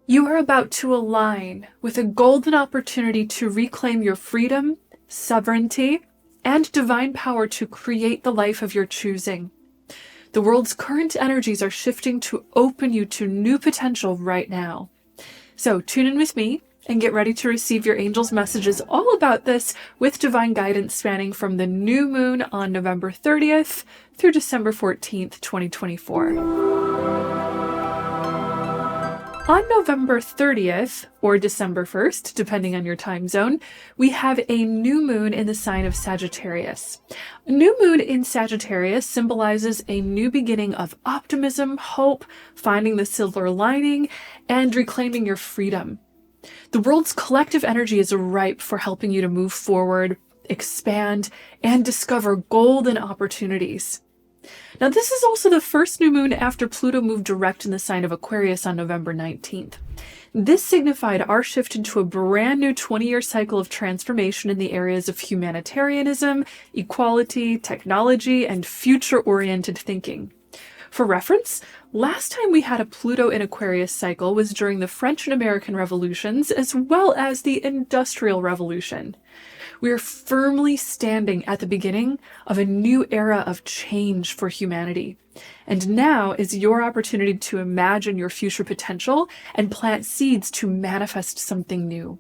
You are about to align with a golden opportunity to reclaim your freedom, sovereignty, and divine power to create the life of your choosing. The world's current energies are shifting to open you to new potential right now. So tune in with me and get ready to receive your angels' messages all about this with divine guidance spanning from the new moon on November 30th through December 14th, 2024. On November 30th, or December 1st, depending on your time zone, we have a new moon in the sign of Sagittarius. A new moon in Sagittarius symbolizes a new beginning of optimism, hope, finding the silver lining, and reclaiming your freedom. The world's collective energy is ripe for helping you to move forward, expand, and discover golden opportunities. Now, this is also the first new moon after Pluto moved direct in the sign of Aquarius on November 19th. This signified our shift into a brand new 20-year cycle of transformation in the areas of humanitarianism, equality, technology, and future-oriented thinking. For reference, last time we had a Pluto in Aquarius cycle was during the French and American revolutions, as well as the Industrial Revolution. We are firmly standing at the beginning of a new era of change for humanity. And now is your opportunity to imagine your future potential and plant seeds to manifest something new.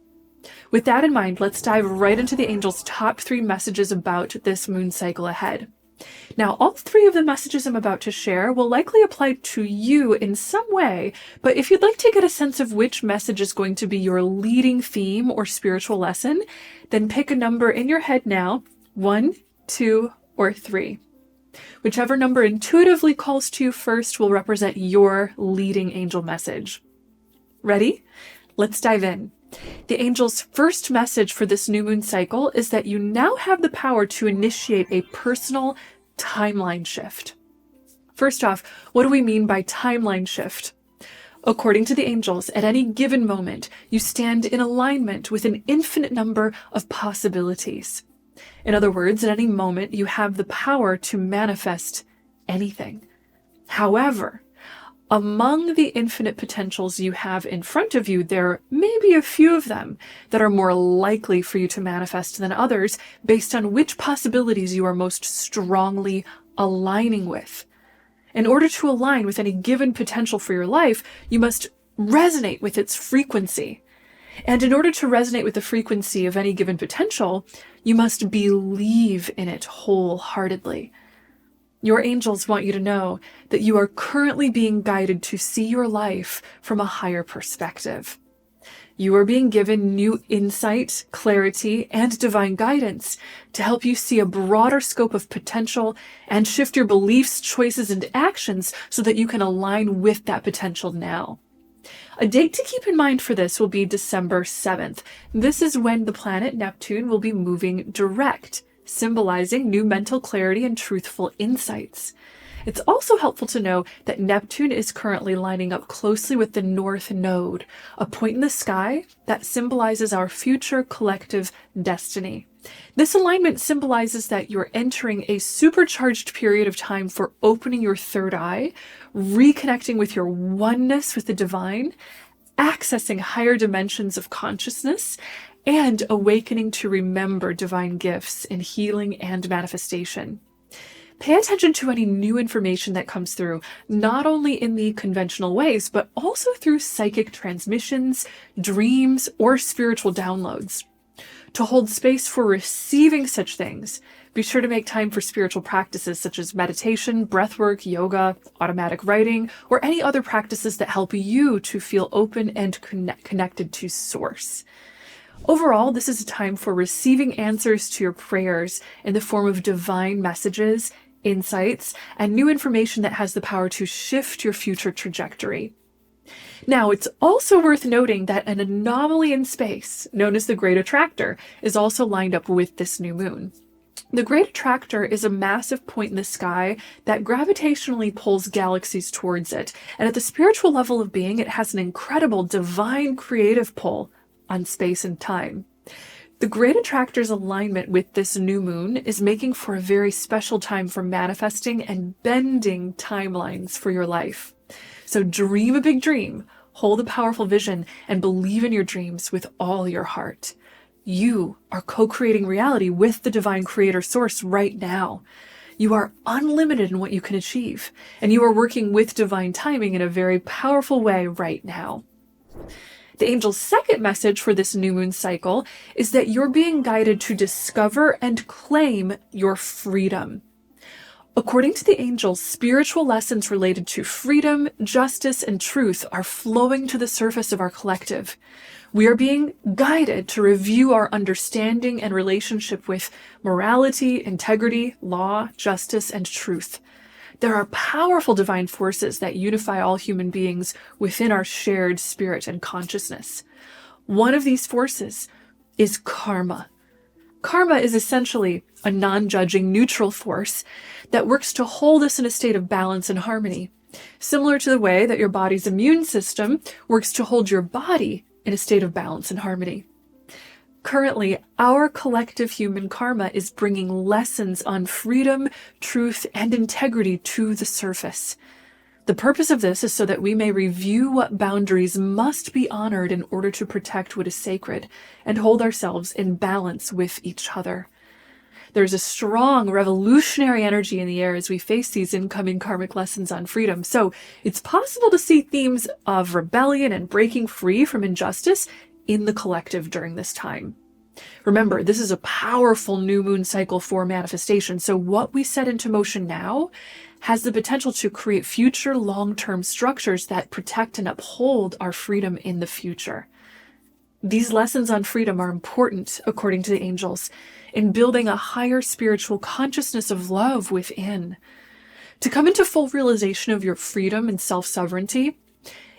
With that in mind, let's dive right into the angels' top 3 messages about this moon cycle ahead. Now, all 3 of the messages I'm about to share will likely apply to you in some way, but if you'd like to get a sense of which message is going to be your leading theme or spiritual lesson, then pick a number in your head now, 1, 2, or 3. Whichever number intuitively calls to you first will represent your leading angel message. Ready? Let's dive in. The angel's first message for this new moon cycle is that you now have the power to initiate a personal timeline shift. First off, what do we mean by timeline shift? According to the angels, at any given moment, you stand in alignment with an infinite number of possibilities. In other words, at any moment, you have the power to manifest anything. However, among the infinite potentials you have in front of you, there may be a few of them that are more likely for you to manifest than others based on which possibilities you are most strongly aligning with. In order to align with any given potential for your life, you must resonate with its frequency. And in order to resonate with the frequency of any given potential, you must believe in it wholeheartedly. Your angels want you to know that you are currently being guided to see your life from a higher perspective. You are being given new insight, clarity, and divine guidance to help you see a broader scope of potential and shift your beliefs, choices, and actions so that you can align with that potential now. A date to keep in mind for this will be December 7th. This is when the planet Neptune will be moving direct, symbolizing new mental clarity and truthful insights. It's also helpful to know that Neptune is currently lining up closely with the North Node, a point in the sky that symbolizes our future collective destiny. This alignment symbolizes that you're entering a supercharged period of time for opening your third eye, reconnecting with your oneness with the divine, accessing higher dimensions of consciousness, and awakening to remember divine gifts in healing and manifestation. Pay attention to any new information that comes through, not only in the conventional ways, but also through psychic transmissions, dreams, or spiritual downloads. To hold space for receiving such things, be sure to make time for spiritual practices such as meditation, breathwork, yoga, automatic writing, or any other practices that help you to feel open and connected to Source. Overall, this is a time for receiving answers to your prayers in the form of divine messages, insights, and new information that has the power to shift your future trajectory. Now, it's also worth noting that an anomaly in space, known as the Great Attractor, is also lined up with this new moon. The Great Attractor is a massive point in the sky that gravitationally pulls galaxies towards it, and at the spiritual level of being, it has an incredible divine creative pull on space and time. The Great Attractor's alignment with this new moon is making for a very special time for manifesting and bending timelines for your life. So dream a big dream, Hold a powerful vision and believe in your dreams with all your heart. You are co-creating reality with the divine creator source right now. You are unlimited in what you can achieve, and you are working with divine timing in a very powerful way right now. The angel's second message for this new moon cycle is that you're being guided to discover and claim your freedom. According to the angels, spiritual lessons related to freedom, justice, and truth are flowing to the surface of our collective. We are being guided to review our understanding and relationship with morality, integrity, law, justice, and truth. There are powerful divine forces that unify all human beings within our shared spirit and consciousness. One of these forces is karma. Karma is essentially a non-judging, neutral force that works to hold us in a state of balance and harmony, similar to the way that your body's immune system works to hold your body in a state of balance and harmony. Currently, our collective human karma is bringing lessons on freedom, truth, and integrity to the surface. The purpose of this is so that we may review what boundaries must be honored in order to protect what is sacred and hold ourselves in balance with each other. There's a strong revolutionary energy in the air as we face these incoming karmic lessons on freedom. So it's possible to see themes of rebellion and breaking free from injustice in the collective during this time. Remember, this is a powerful new moon cycle for manifestation. So what we set into motion now has the potential to create future long-term structures that protect and uphold our freedom in the future. These lessons on freedom are important, according to the angels, in building a higher spiritual consciousness of love within. To come into full realization of your freedom and self-sovereignty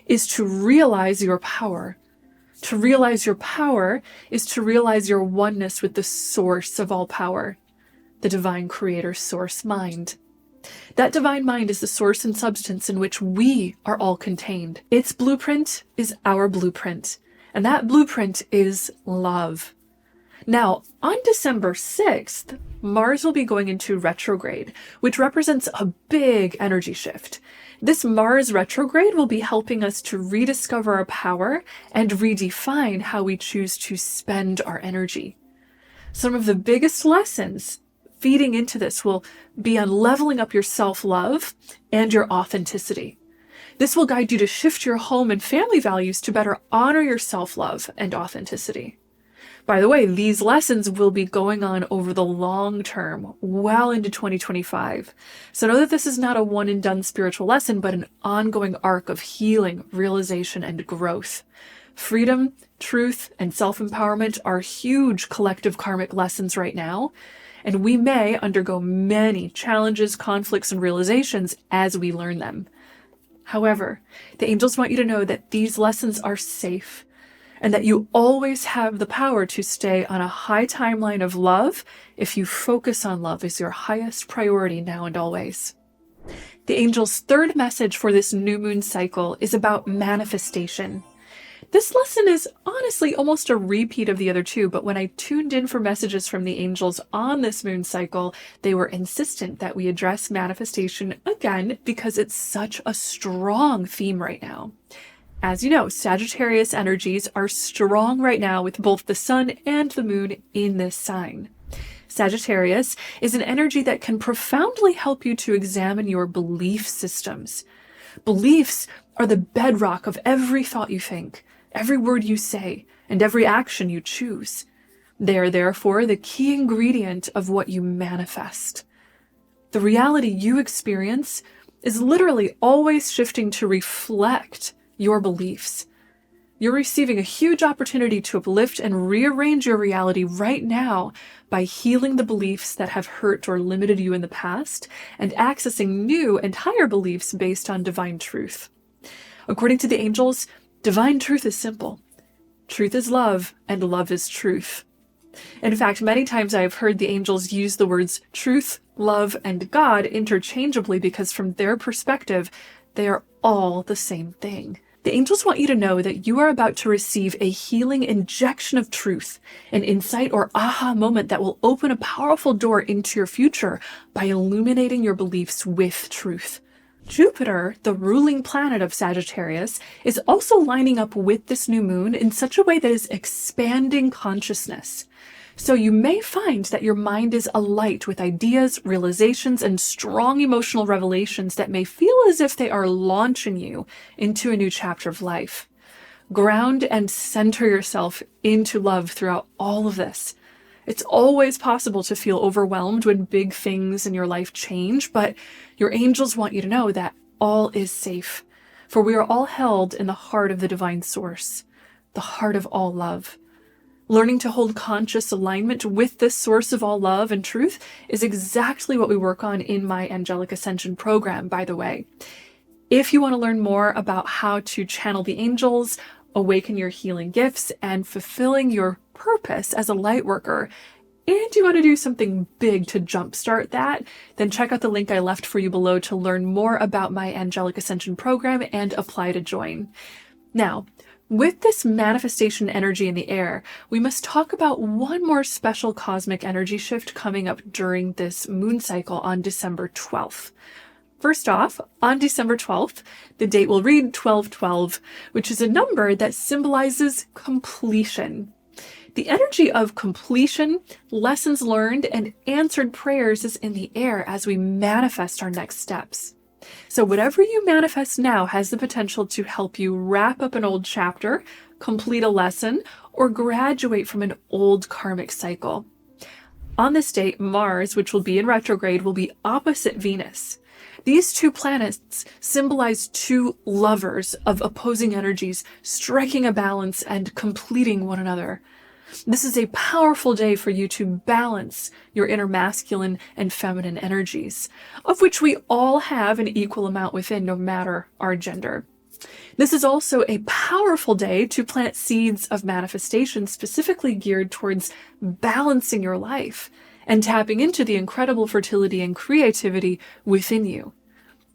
is to realize your power. To realize your power is to realize your oneness with the source of all power, the divine creator source mind. That divine mind is the source and substance in which we are all contained. Its blueprint is our blueprint, and that blueprint is love. Now, on December 6th, Mars will be going into retrograde, which represents a big energy shift. This Mars retrograde will be helping us to rediscover our power and redefine how we choose to spend our energy. Some of the biggest lessons feeding into this will be on leveling up your self-love and your authenticity. This will guide you to shift your home and family values to better honor your self-love and authenticity. By the way, these lessons will be going on over the long term, well into 2025. So know that this is not a one and done spiritual lesson, but an ongoing arc of healing, realization, and growth. Freedom, truth, and self-empowerment are huge collective karmic lessons right now, and we may undergo many challenges, conflicts, and realizations as we learn them. However, the angels want you to know that these lessons are safe, and that you always have the power to stay on a high timeline of love if you focus on love as your highest priority now and always. The angel's third message for this new moon cycle is about manifestation. This lesson is honestly almost a repeat of the other two, but when I tuned in for messages from the angels on this moon cycle, they were insistent that we address manifestation again because it's such a strong theme right now. As you know, Sagittarius energies are strong right now with both the sun and the moon in this sign. Sagittarius is an energy that can profoundly help you to examine your belief systems. Beliefs are the bedrock of every thought you think, every word you say, and every action you choose. They are therefore the key ingredient of what you manifest. The reality you experience is literally always shifting to reflect your beliefs. You're receiving a huge opportunity to uplift and rearrange your reality right now by healing the beliefs that have hurt or limited you in the past and accessing new and higher beliefs based on divine truth. According to the angels, divine truth is simple. Truth is love, and love is truth. In fact, many times I have heard the angels use the words truth, love, and God interchangeably because from their perspective, they are all the same thing. The angels want you to know that you are about to receive a healing injection of truth, an insight or aha moment that will open a powerful door into your future by illuminating your beliefs with truth. Jupiter, the ruling planet of Sagittarius, is also lining up with this new moon in such a way that is expanding consciousness. So you may find that your mind is alight with ideas, realizations, and strong emotional revelations that may feel as if they are launching you into a new chapter of life. Ground and center yourself into love throughout all of this. It's always possible to feel overwhelmed when big things in your life change, but your angels want you to know that all is safe, for we are all held in the heart of the divine source, the heart of all love. Learning to hold conscious alignment with this source of all love and truth is exactly what we work on in my Angelic Ascension program, by the way. If you want to learn more about how to channel the angels, awaken your healing gifts, and fulfilling your purpose as a light worker, and you want to do something big to jumpstart that, then check out the link I left for you below to learn more about my Angelic Ascension program and apply to join. Now, with this manifestation energy in the air, we must talk about one more special cosmic energy shift coming up during this moon cycle on December 12th. First off, on December 12th, the date will read 1212, which is a number that symbolizes completion. The energy of completion, lessons learned, and answered prayers is in the air as we manifest our next steps. So whatever you manifest now has the potential to help you wrap up an old chapter, complete a lesson, or graduate from an old karmic cycle. On this date, Mars, which will be in retrograde, will be opposite Venus. These two planets symbolize two lovers of opposing energies, striking a balance and completing one another. This is a powerful day for you to balance your inner masculine and feminine energies, of which we all have an equal amount within, no matter our gender. This is also a powerful day to plant seeds of manifestation specifically geared towards balancing your life and tapping into the incredible fertility and creativity within you.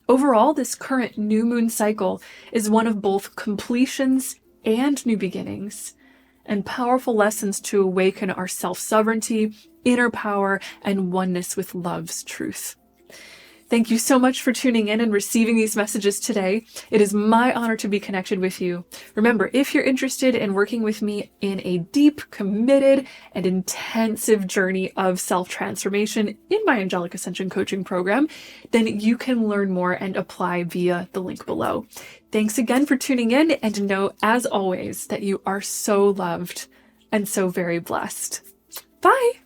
Overall, this current new moon cycle is one of both completions and new beginnings, and powerful lessons to awaken our self-sovereignty, inner power, and oneness with love's truth. Thank you so much for tuning in and receiving these messages today. It is my honor to be connected with you. Remember, if you're interested in working with me in a deep, committed, and intensive journey of self-transformation in my Angelic Ascension coaching program, then you can learn more and apply via the link below. Thanks again for tuning in, and know, as always, that you are so loved and so very blessed. Bye!